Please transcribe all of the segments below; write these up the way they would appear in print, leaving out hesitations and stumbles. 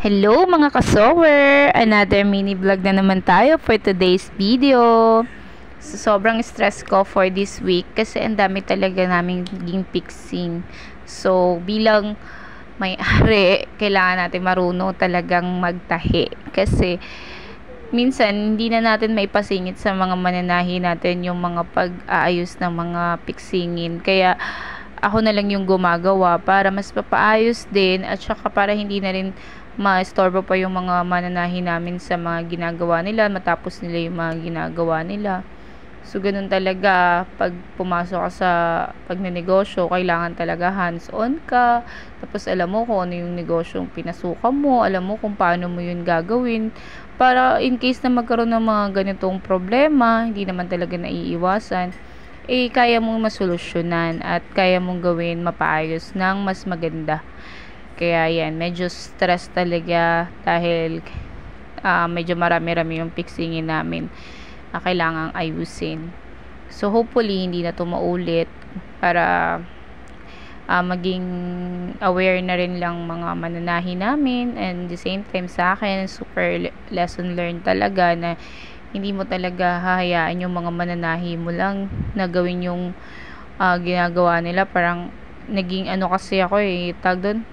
Hello mga kasower! Another mini vlog na naman tayo for today's video. So, sobrang stress ko for this week kasi ang dami talaga naming naging fixing. So, bilang may-ari, kailangan natin marunong talagang magtahi. Kasi, minsan, hindi na natin maipasingit sa mga mananahi natin yung mga pag-aayos ng mga fixingin. Kaya, ako na lang yung gumagawa para mas papaayos din at saka para hindi na rin ma-istorbo pa yung mga mananahi namin sa mga ginagawa nila, matapos nila yung mga ginagawa nila. So, ganun talaga, pag pumasok ka sa pagnenegosyo, kailangan talaga hands-on ka, tapos alam mo kung ano yung negosyong pinasukan mo, alam mo kung paano mo yun gagawin, para in case na magkaroon ng mga ganitong problema, hindi naman talaga naiiwasan, kaya mong masolusyonan at kaya mong gawin mapaayos ng mas maganda. Kaya yan, medyo stress talaga dahil medyo marami-rami yung fixingin namin na kailangang ayusin. So, hopefully, hindi na to maulit para maging aware na rin lang mga mananahi namin, and the same time sa akin, super lesson learned talaga na hindi mo talaga hahayaan yung mga mananahi mo lang na gawin yung ginagawa nila. Parang naging ano kasi ako tag doon,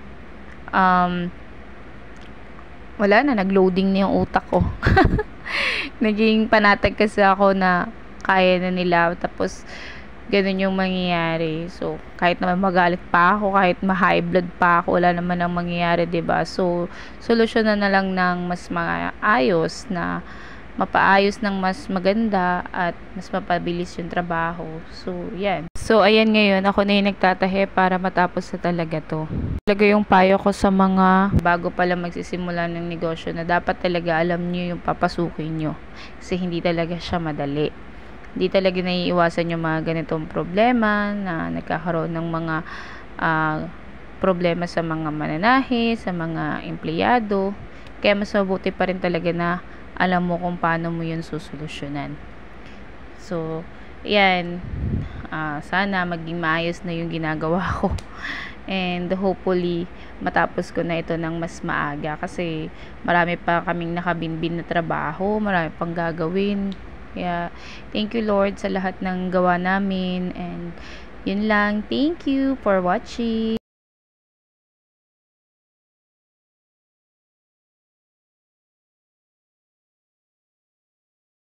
wala na, nag-loading na yung utak ko. Naging panatag kasi ako na kaya na nila, tapos ganun yung mangyayari. So, kahit naman magalit pa ako, kahit ma-high blood pa ako, wala naman ang mangyayari, 'di ba? So, solusyonan na lang ng mas maayos na mapaayos ng mas maganda at mas mapabilis yung trabaho. So, yan. So, ayan, ngayon, ako na yung nagtatahe para matapos na talaga to. Talaga yung payo ko sa mga bago pala magsisimula ng negosyo na dapat talaga alam nyo yung papasukin nyo. Kasi hindi talaga siya madali. Hindi talaga naiiwasan yung mga ganitong problema na nagkakaroon ng mga problema sa mga mananahi, sa mga empleyado. Kaya mas mabuti pa rin talaga na alam mo kung paano mo yun susolusyonan. So, yan. Sana maging maayos na yung ginagawa ko. And hopefully, matapos ko na ito ng mas maaga. Kasi marami pa kaming nakabinbin na trabaho. Marami pang gagawin. Kaya, thank you Lord sa lahat ng gawa namin. And yun lang. Thank you for watching.